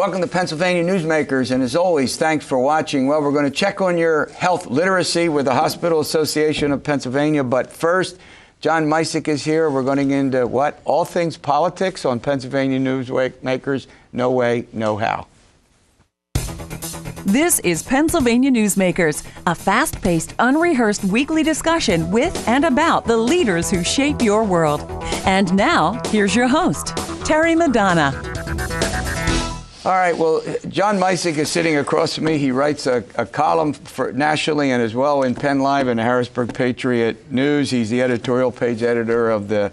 Welcome to Pennsylvania Newsmakers, and as always, thanks for watching. Well, we're going to check on your health literacy with the Hospital Association of Pennsylvania, but first, John Micek is here. We're going to get into what? All things politics on Pennsylvania Newsmakers. No way, no how. This is Pennsylvania Newsmakers, a fast-paced, unrehearsed weekly discussion with and about the leaders who shape your world. And now, here's your host, Terry Madonna. All right, well, John Micek is sitting across from me. He writes a column for nationally and as well in PennLive and the Harrisburg Patriot News. He's the editorial page editor of the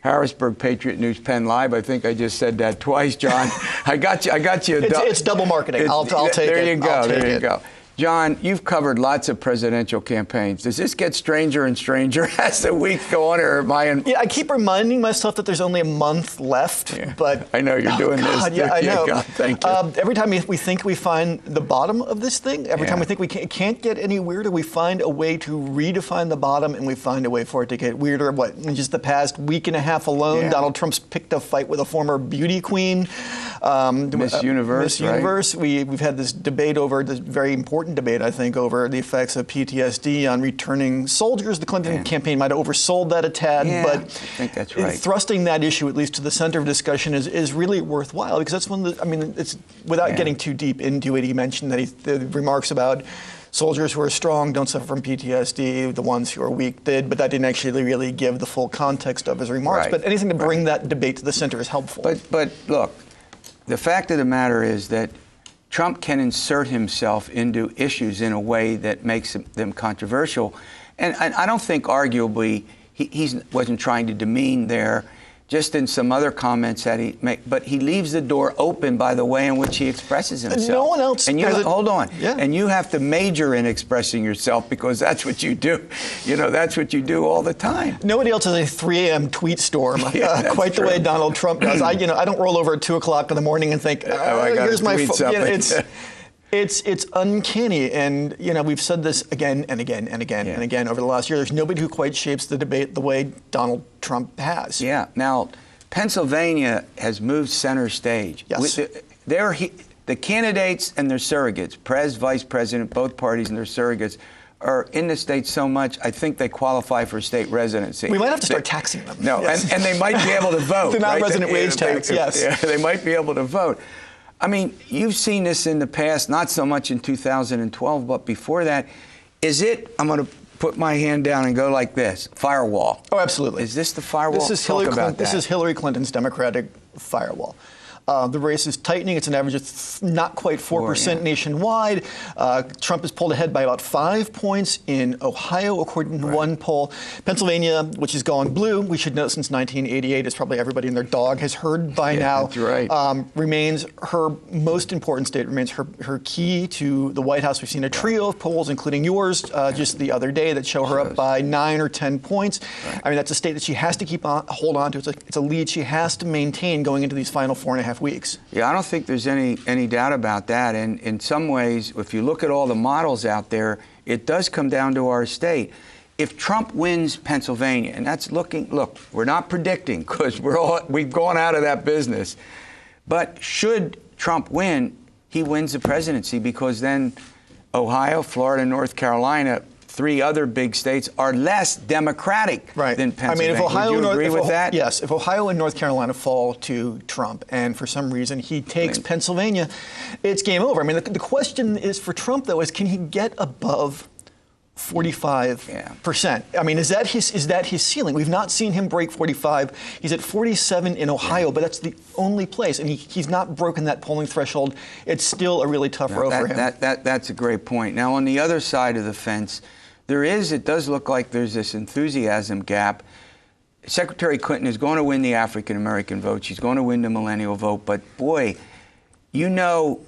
Harrisburg Patriot News PennLive. I think I just said that twice, John. I got you. It's double marketing. I'll take it. There you go. There you go. John, you've covered lots of presidential campaigns. Does this get stranger and stranger as the weeks go on, or am I in? Yeah, I keep reminding myself that there's only a month left, but I know you're doing this. Yeah, I know. God, thank you. Every time we think we find the bottom of this thing, every time we think it can't get any weirder, we find a way to redefine the bottom, and we find a way for it to get weirder. What, in just the past week and a half alone, Donald Trump's picked a fight with a former beauty queen. Miss Universe, Universe. We've had this debate over, this very important debate, I think, over the effects of PTSD on returning soldiers. The Clinton campaign might have oversold that a tad, but I think that's right. Thrusting that issue at least to the center of discussion is really worthwhile, because that's one of the, I mean, it's without getting too deep into it. He mentioned that the remarks about soldiers who are strong don't suffer from PTSD, the ones who are weak did, but that didn't actually really give the full context of his remarks. But anything to bring that debate to the center is helpful. But look, the fact of the matter is that Trump can insert himself into issues in a way that makes them controversial. And I don't think, arguably, he wasn't trying to demean there, just in some other comments that he made. But he leaves the door open by the way in which he expresses himself. No one else. And hold on. Yeah. And you have to major in expressing yourself, because that's what you do. You know, that's what you do all the time. Nobody else has a 3 a.m. tweet storm quite the way Donald Trump does. I don't roll over at 2 o'clock in the morning and think, here's my phone. It's uncanny, and we've said this again and again and again and again over the last year. There's nobody who quite shapes the debate the way Donald Trump has. Yeah. Now, Pennsylvania has moved center stage. Yes. The candidates and their surrogates, vice president, both parties and their surrogates, are in the state so much, I think they qualify for state residency. We might have to start taxing them. No, and they might be able to vote. The non-resident wage tax, yes. Yeah, they might be able to vote. I mean, you've seen this in the past, not so much in 2012, but before that. I'm going to put my hand down and go like this, firewall. Oh, absolutely. Is this the firewall? This is Hillary Clinton's Democratic firewall. The race is tightening. It's an average of not quite 4% nationwide. Trump has pulled ahead by about 5 points in Ohio, according to one poll. Pennsylvania, which has gone blue, we should know since 1988, as probably everybody and their dog has heard by now, that's right. Remains her most important state, remains her key to the White House. We've seen a trio of polls, including yours, just the other day, that show her up by 9 or 10 points. Right. I mean, that's a state that she has to hold on to. It's a lead she has to maintain going into these final 4.5 weeks. Yeah, I don't think there's any doubt about that. And in some ways, if you look at all the models out there, it does come down to our state. If Trump wins Pennsylvania, and that's look, we're not predicting, because we've gone out of that business. But should Trump win, he wins the presidency, because then Ohio, Florida, North Carolina, 3 other big states, are less Democratic than Pennsylvania. I mean, if Ohio, would you agree with that? Yes. If Ohio and North Carolina fall to Trump, and for some reason he takes Pennsylvania, it's game over. I mean, the question is for Trump, though, is can he get above 45%? I mean, is that his ceiling? We've not seen him break 45. He's at 47 in Ohio, but that's the only place, and he's not broken that polling threshold. It's still a really tough row for him. That's a great point. Now, on the other side of the fence, it does look like there's this enthusiasm gap. Secretary Clinton is going to win the African-American vote. She's going to win the millennial vote. But, boy, you know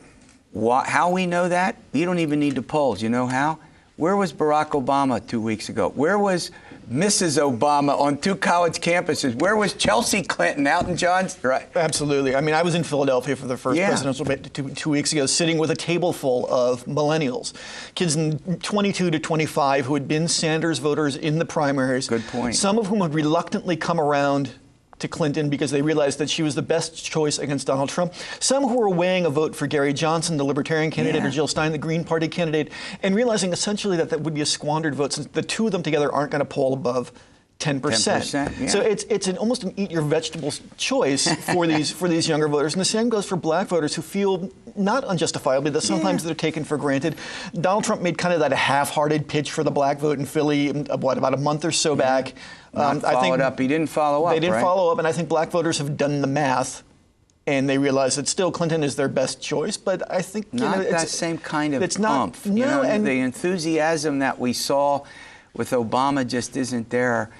how we know that? You don't even need the polls. You know how? Where was Barack Obama 2 weeks ago? Where was Mrs. Obama on 2 college campuses? Where was Chelsea Clinton out in John's? Right. Absolutely. I mean, I was in Philadelphia for the first presidential debate 2 weeks ago, sitting with a table full of millennials, kids in 22 to 25 who had been Sanders voters in the primaries. Good point. Some of whom had reluctantly come around to Clinton because they realized that she was the best choice against Donald Trump. Some who were weighing a vote for Gary Johnson, the Libertarian candidate, or Jill Stein, the Green Party candidate, and realizing essentially that that would be a squandered vote since the two of them together aren't going to poll above 10%. 10%, yeah. So it's almost an eat your vegetables choice for these younger voters. And the same goes for black voters who feel not unjustifiably that sometimes they're taken for granted. Donald Trump made kind of that half-hearted pitch for the black vote in Philly, about a month or so back. Not followed up. He didn't follow up. They didn't follow up, and I think black voters have done the math. And they realize that still Clinton is their best choice, but I think not that same kind of oomph. And the enthusiasm that we saw with Obama just isn't there.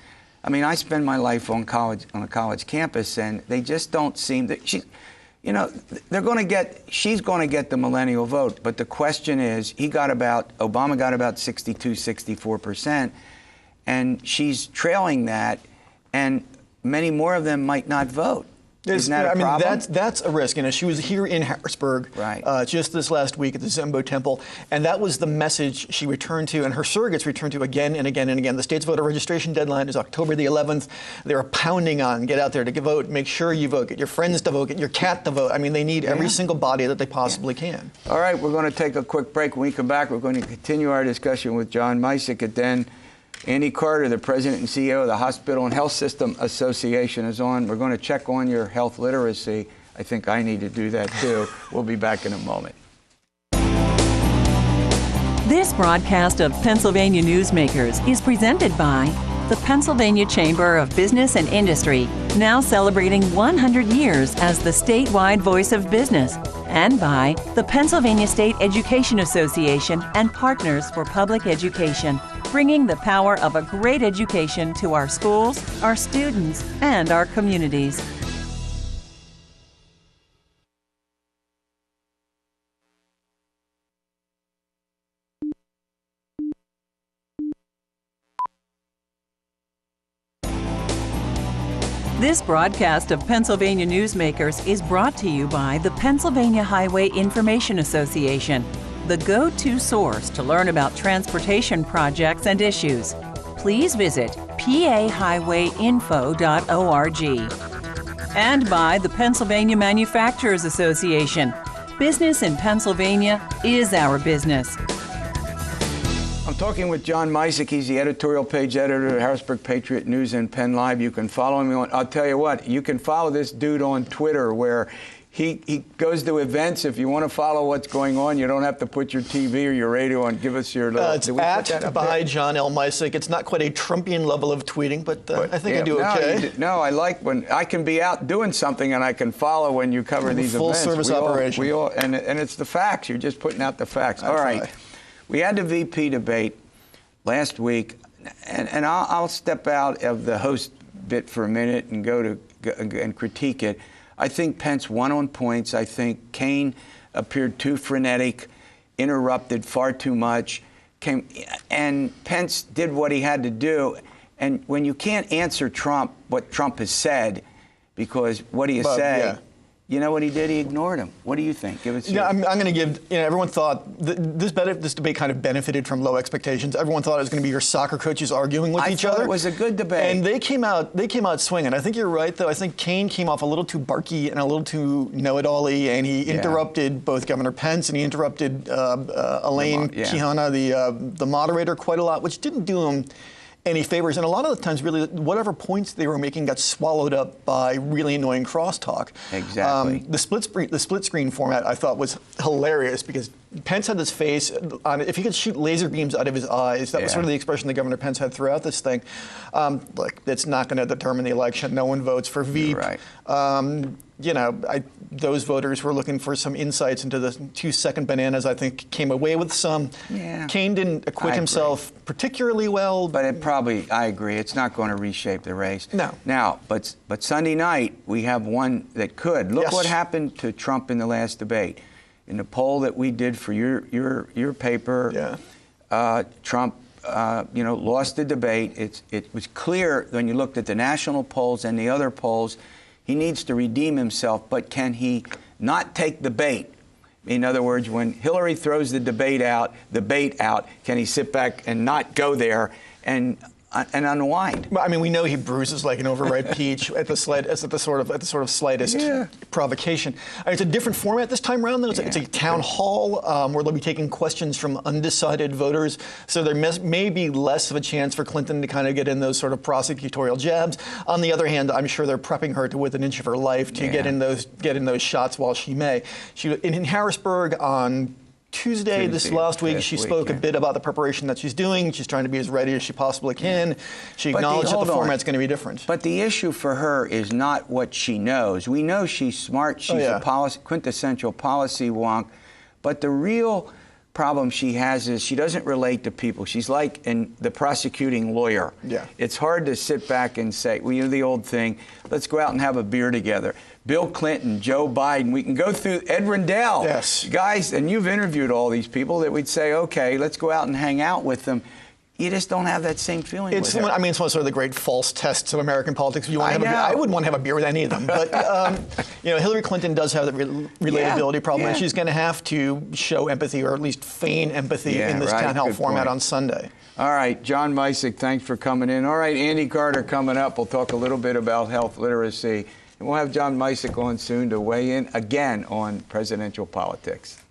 I mean, I spend my life on a college campus, and they just don't seem that she's going to get the millennial vote. But the question is, Obama got about 62, 64%, and she's trailing that, and many more of them might not vote. Isn't that a problem? That's a risk. She was here in Harrisburg just this last week at the Zembo Temple, and that was the message she returned to, and her surrogates returned to again and again and again. The state's voter registration deadline is October the 11th. They're pounding on, get out there to vote, make sure you vote, get your friends to vote, get your cat to vote. I mean, they need every single body that they possibly can. All right, we're going to take a quick break. When we come back, we're going to continue our discussion with John Micek, and then Andy Carter, the president and CEO of the Hospital and Healthsystem Association, is on. We're going to check on your health literacy. I think I need to do that too. We'll be back in a moment. This broadcast of Pennsylvania Newsmakers is presented by the Pennsylvania Chamber of Business and Industry, now celebrating 100 years as the statewide voice of business, and by the Pennsylvania State Education Association and Partners for Public Education, bringing the power of a great education to our schools, our students, and our communities. This broadcast of Pennsylvania Newsmakers is brought to you by the Pennsylvania Highway Information Association, the go-to source to learn about transportation projects and issues. Please visit pahighwayinfo.org. And by the Pennsylvania Manufacturers Association. Business in Pennsylvania is our business. I'm talking with John Micek. He's the editorial page editor of Harrisburg Patriot News and PennLive. You can follow him on, I'll tell you what, you can follow this dude on Twitter where he goes to events. If you want to follow what's going on, you don't have to put your TV or your radio on. Give us your little... It's at by John L. Micek. It's not quite a Trumpian level of tweeting, but I think I do okay. No, I like when I can be out doing something and I can follow when you cover these events. Full service operation. And it's the facts. You're just putting out the facts. All right. We had the VP debate last week, and I'll step out of the host bit for a minute and go and critique it. I think Pence won on points. I think Kaine appeared too frenetic, interrupted far too much, and Pence did what he had to do. And when you can't answer Trump, what Trump has said, because what do you say? Yeah. You know what he did? He ignored him. What do you think? Give it to I'm going to give, everyone thought this debate kind of benefited from low expectations. Everyone thought it was going to be your soccer coaches arguing with each other. It was a good debate. And they came out swinging. I think you're right, though. I think Kaine came off a little too barky and a little too know-it-all-y, and he interrupted both Governor Pence and he interrupted Elaine Quijana, the moderator, quite a lot, which didn't do him any favors. And a lot of the times, really, whatever points they were making got swallowed up by really annoying crosstalk. Exactly. The split screen format I thought was hilarious because Pence had this face on it. If he could shoot laser beams out of his eyes, that was sort of the expression that Governor Pence had throughout this thing. Like, it's not going to determine the election. No one votes for Veep. Right. Those voters were looking for some insights into the 2-second bananas. I think came away with some. Yeah. Kaine didn't acquit himself particularly well. But it probably, I agree, it's not going to reshape the race. No. Now, but Sunday night, we have one that could. Look what happened to Trump in the last debate. In the poll that we did for your paper, Trump lost the debate. It was clear when you looked at the national polls and the other polls, he needs to redeem himself, but can he not take the bait? In other words, when Hillary throws the bait out, can he sit back and not go there? And and unwind. I mean, we know he bruises like an overripe peach at the sort of slightest provocation. It's a different format this time around, though. It's a town hall where they'll be taking questions from undecided voters. So there may be less of a chance for Clinton to kind of get in those sort of prosecutorial jabs. On the other hand, I'm sure they're prepping her to within an inch of her life to get in those shots while she may. She in Harrisburg on Tuesday this last week, she spoke a bit about the preparation that she's doing. She's trying to be as ready as she possibly can. She acknowledged that the format's going to be different. But the issue for her is not what she knows. We know she's smart. She's a quintessential policy wonk. But the real problem she has is she doesn't relate to people. She's like the prosecuting lawyer. Yeah. It's hard to sit back and say, well, you know the old thing, let's go out and have a beer together. Bill Clinton, Joe Biden, we can go through Ed Rendell. Yes. Guys, and you've interviewed all these people that we'd say, okay, let's go out and hang out with them. You just don't have that same feeling with her. I mean, it's one of sort of the great false tests of American politics. You want to have a beer. I wouldn't want to have a beer with any of them. But, Hillary Clinton does have the relatability problem, and she's going to have to show empathy, or at least feign empathy in this town hall format on Sunday. All right, John Micek, thanks for coming in. All right, Andy Carter coming up. We'll talk a little bit about health literacy. And we'll have John Micek on soon to weigh in again on presidential politics.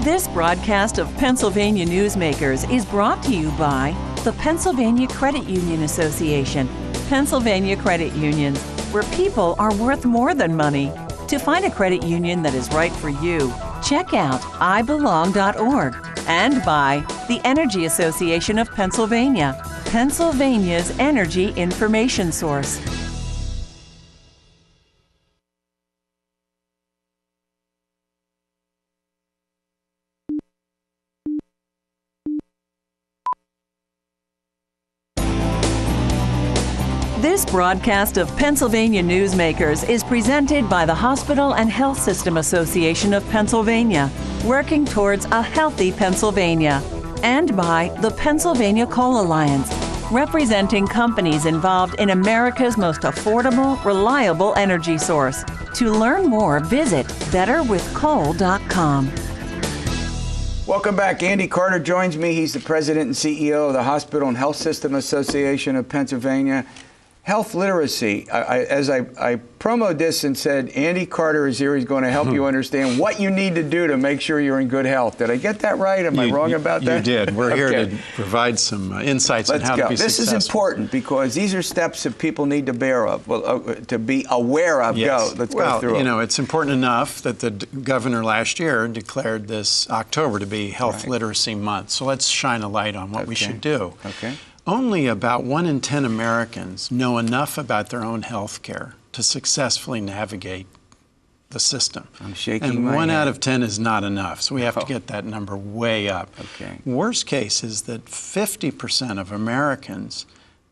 This broadcast of Pennsylvania Newsmakers is brought to you by the Pennsylvania Credit Union Association. Pennsylvania Credit Unions, where people are worth more than money. To find a credit union that is right for you, check out ibelong.org. And by the Energy Association of Pennsylvania, Pennsylvania's energy information source. This broadcast of Pennsylvania Newsmakers is presented by the Hospital and Healthsystem Association of Pennsylvania, working towards a healthy Pennsylvania, and by the Pennsylvania Coal Alliance, representing companies involved in America's most affordable, reliable energy source. To learn more, visit betterwithcoal.com. Welcome back. Andy Carter joins me. He's the president and CEO of the Hospital and Health System Association of Pennsylvania. Health literacy. As I promoted this and said, Andy Carter is here. He's going to help you understand what you need to do to make sure you're in good health. Did I get that right? Am I wrong about that? You did. We're here to provide some insights on how to be successful. This is important because these are steps that people need to to be aware of. Yes. Let's go through it. It's important enough that the governor last year declared this October to be Health Literacy Month. So let's shine a light on what we should do. Okay. Only about 1 in 10 Americans know enough about their own health care to successfully navigate the system. I'm shaking and my 1 head. out of 10 is not enough, so we have to get that number way up. Okay. Worst case is that 50% of Americans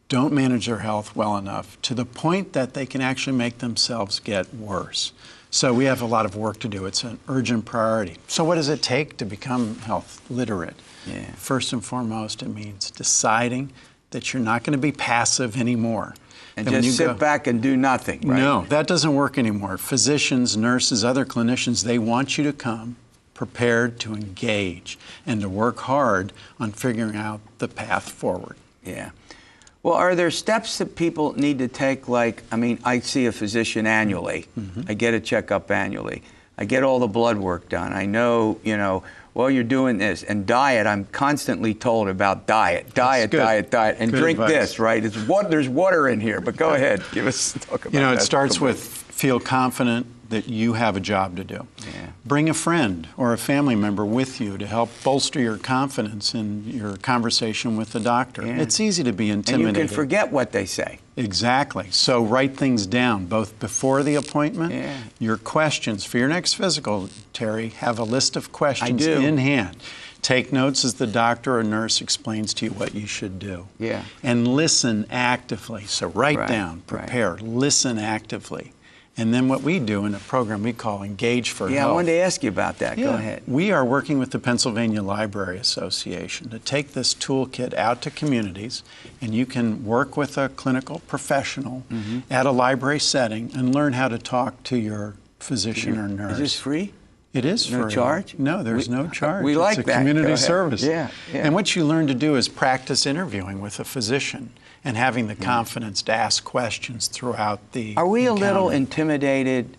don't manage their health well enough to the point that they can actually make themselves get worse. So we have a lot of work to do. It's an urgent priority. So what does it take to become health literate? Yeah. First and foremost, it means deciding that you're not going to be passive anymore. And just sit back and do nothing, right? No, that doesn't work anymore. Physicians, nurses, other clinicians, they want you to come prepared to engage and to work hard on figuring out the path forward. Yeah. Well, are there steps that people need to take? Like, I mean, I see a physician annually. I get a checkup annually. I get all the blood work done. I know, well, you're doing this. And diet, I'm constantly told about diet, diet, and good drink advice. this, right? There's water in here, but go ahead. Talk about that. It starts with feel confident that you have a job to do. Yeah. Bring a friend or a family member with you to help bolster your confidence in your conversation with the doctor. Yeah. It's easy to be intimidated. And you can forget what they say. Exactly. So write things down, both before the appointment, your questions. For your next physical, Terry, have a list of questions in hand. Take notes as the doctor or nurse explains to you what you should do. Yeah. And listen actively. So write down, prepare, listen actively. And then what we do in a program we call Engage for Health. Yeah, I wanted to ask you about that. Go ahead. We are working with the Pennsylvania Library Association to take this toolkit out to communities, and you can work with a clinical professional at a library setting and learn how to talk to your physician or nurse. Is this free? It is free. No charge? No, there's no charge. We like it's a that. community service. Yeah, yeah. And what you learn to do is practice interviewing with a physician and having the confidence to ask questions throughout the Are we a little encounter. intimidated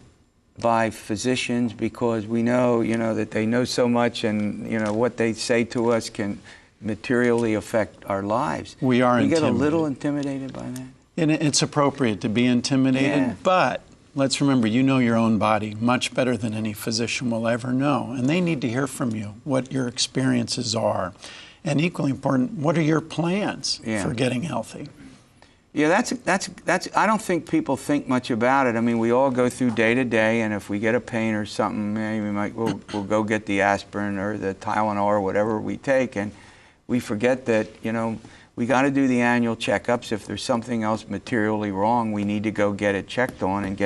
by physicians because we know, that they know so much and, what they say to us can materially affect our lives? We are We get a intimidated. little intimidated by that? And it's appropriate to be intimidated, Yeah. but let's remember, you know your own body much better than any physician will ever know, and they need to hear from you what your experiences are. And equally important, what are your plans for getting healthy? Yeah, that's. I don't think people think much about it. I mean, we all go through day to day, and if we get a pain or something, maybe we'll go get the aspirin or the Tylenol or whatever we take, and we forget that we got to do the annual checkups. If there's something else materially wrong, we need to go get it checked on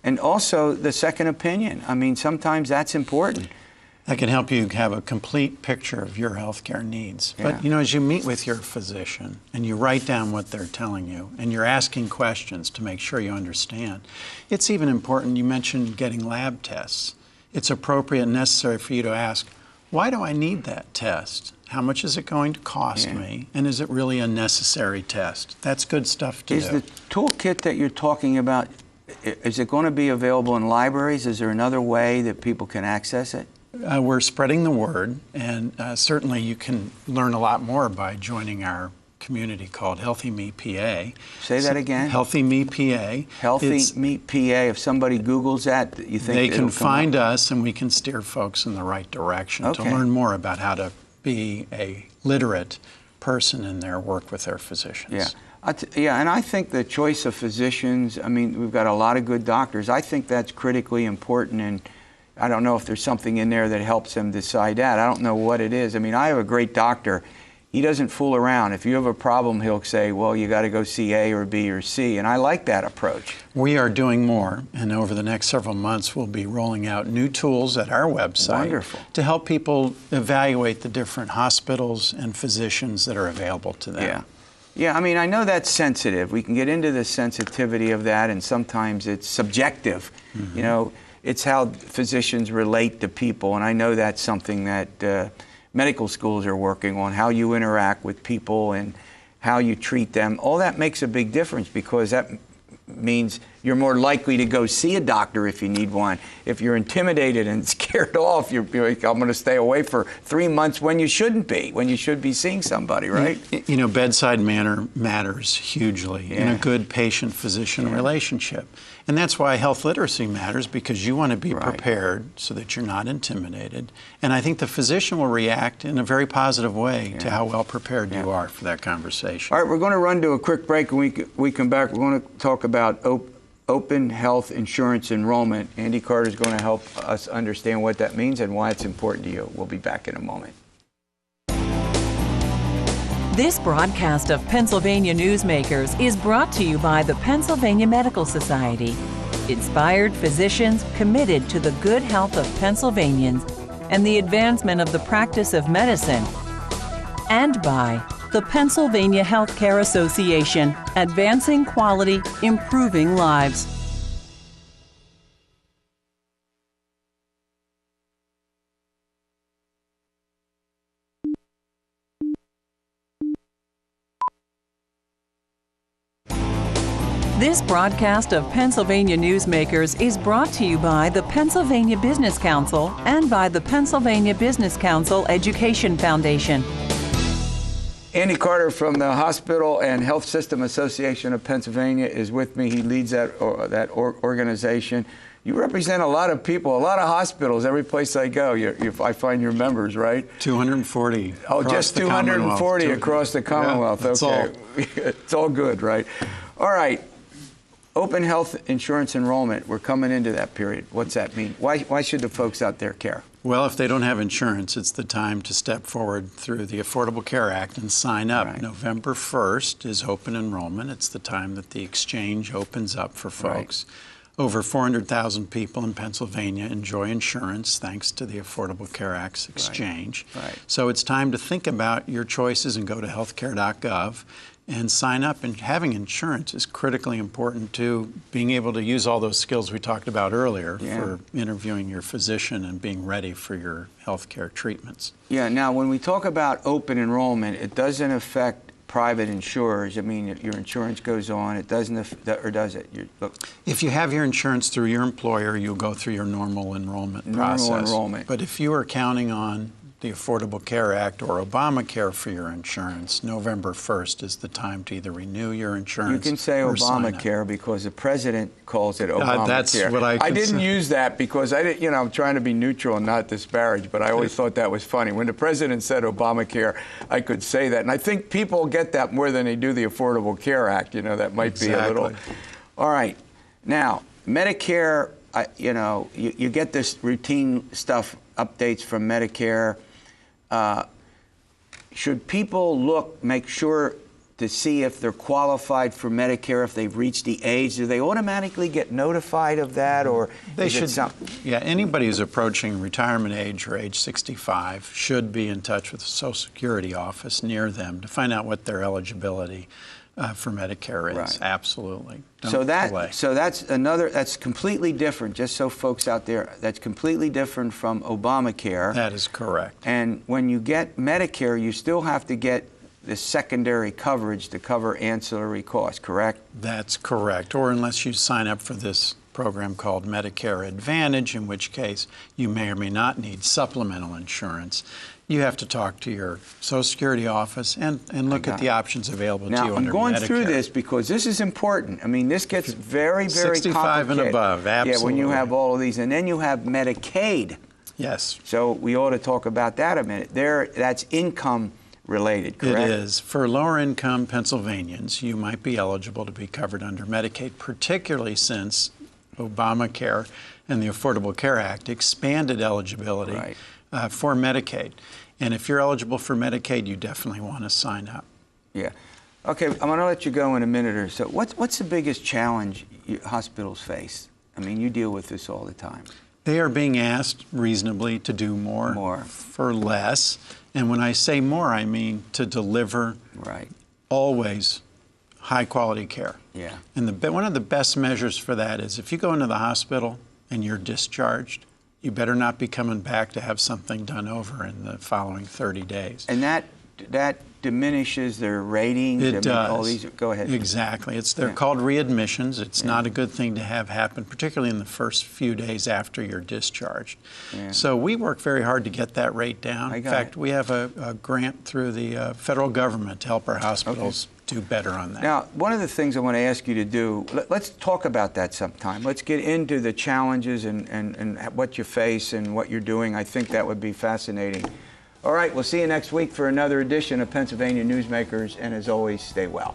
and also the second opinion. I mean, sometimes that's important. That can help you have a complete picture of your healthcare needs. Yeah. But as you meet with your physician and you write down what they're telling you and you're asking questions to make sure you understand, it's even important, you mentioned getting lab tests. It's appropriate and necessary for you to ask, why do I need that test? How much is it going to cost me? And is it really a necessary test? That's good stuff to do. Is the toolkit that you're talking about, is it going to be available in libraries? Is there another way that people can access it? We're spreading the word, and certainly you can learn a lot more by joining our community called Healthy Me PA. Say that again. Healthy Me PA. Healthy Me PA. If somebody Googles that, you think they can it'll come find up? us, and we can steer folks in the right direction to Okay. learn more about how to be a literate person in their work with their physicians. Yeah, and I think the choice of physicians, I mean, we've got a lot of good doctors. I think that's critically important, and I don't know if there's something in there that helps them decide that. I don't know what it is. I mean, I have a great doctor. He doesn't fool around. If you have a problem, he'll say, well, you got to go see A or B or C, and I like that approach. We are doing more, and over the next several months, we'll be rolling out new tools at our website Wonderful. to help people evaluate the different hospitals and physicians that are available to them. Yeah, I mean, I know that's sensitive. We can get into the sensitivity of that, and sometimes it's subjective. Mm-hmm. It's how physicians relate to people, and I know that's something that medical schools are working on, how you interact with people and how you treat them. All that makes a big difference because that means you're more likely to go see a doctor if you need one. If you're intimidated and scared off, you're like, I'm going to stay away for 3 months when you shouldn't be, when you should be seeing somebody, right? Bedside manner matters hugely in a good patient-physician relationship. And that's why health literacy matters, because you want to be prepared so that you're not intimidated. And I think the physician will react in a very positive way to how well prepared you are for that conversation. All right, we're going to run to a quick break, and we come back. We're going to talk about open health insurance enrollment. Andy Carter is going to help us understand what that means and why it's important to you. We'll be back in a moment. This broadcast of Pennsylvania Newsmakers is brought to you by the Pennsylvania Medical Society. Inspired physicians committed to the good health of Pennsylvanians and the advancement of the practice of medicine. And by the Pennsylvania Healthcare Association, advancing quality, improving lives. This broadcast of Pennsylvania Newsmakers is brought to you by the Pennsylvania Business Council and by the Pennsylvania Business Council Education Foundation. Andy Carter from the Hospital and Healthsystem Association of Pennsylvania is with me. He leads that organization. You represent a lot of people, a lot of hospitals. Every place I go, I find your members, right? 240. Oh, just 240 across the Commonwealth. Yeah, okay. It's all good, right? All right. Open health insurance enrollment. We're coming into that period. What's that mean? Why should the folks out there care? Well, if they don't have insurance, it's the time to step forward through the Affordable Care Act and sign up. Right. November 1st is open enrollment. It's the time that the exchange opens up for folks. Right. Over 400,000 people in Pennsylvania enjoy insurance thanks to the Affordable Care Act's exchange. Right. So it's time to think about your choices and go to healthcare.gov and sign up. And having insurance is critically important to being able to use all those skills we talked about earlier for interviewing your physician and being ready for your healthcare treatments. Yeah, now when we talk about open enrollment, it doesn't affect private insurers. I mean, your insurance goes on, it doesn't, or does it? If you have your insurance through your employer, you'll go through your normal enrollment process. Normal enrollment. But if you are counting on the Affordable Care Act or Obamacare for your insurance, November 1st is the time to either renew your insurance. You can say or Obamacare because the president calls it Obamacare. That's what I didn't use that because I didn't, I'm trying to be neutral and not disparage, but I always thought that was funny. When the president said Obamacare, I could say that. And I think people get that more than they do the Affordable Care Act. That might be a little. All right. Now, Medicare, you get this routine stuff, updates from Medicare. Should people make sure to see if they're qualified for Medicare, if they've reached the age? Do they automatically get notified of that, or they should? Yeah, anybody who's approaching retirement age or age 65 should be in touch with the Social Security office near them to find out what their eligibility for Medicare is. Right. Absolutely. So that's completely different, just so folks out there, that's completely different from Obamacare. That is correct. And when you get Medicare, you still have to get the secondary coverage to cover ancillary costs, correct? That's correct. Or unless you sign up for this program called Medicare Advantage, in which case you may or may not need supplemental insurance. You have to talk to your Social Security office and look at the options available to you under Medicare. Now, I'm going through this because this is important. I mean, this gets very, very 65 complicated. and above, absolutely. Yeah, when you have all of these. And then you have Medicaid. Yes. So we ought to talk about that a minute. That's income related, correct? It is. For lower income Pennsylvanians, you might be eligible to be covered under Medicaid, particularly since Obamacare and the Affordable Care Act expanded eligibility for Medicaid. And if you're eligible for Medicaid, you definitely want to sign up. Yeah. Okay, I'm going to let you go in a minute or so. What's the biggest challenge hospitals face? I mean, you deal with this all the time. They are being asked reasonably to do more for less. And when I say more, I mean to deliver always high-quality care. Yeah. And one of the best measures for that is if you go into the hospital and you're discharged, you better not be coming back to have something done over in the following 30 days. And that diminishes their ratings? It does. All these, go ahead. Exactly. They're called readmissions. It's not a good thing to have happen, particularly in the first few days after you're discharged. Yeah. So we work very hard to get that rate down. In fact, we have a grant through the federal government to help our hospitals do better on that. Now, one of the things I want to ask you to do, let's talk about that sometime. Let's get into the challenges and what you face and what you're doing. I think that would be fascinating. All right, we'll see you next week for another edition of Pennsylvania Newsmakers, and as always, stay well.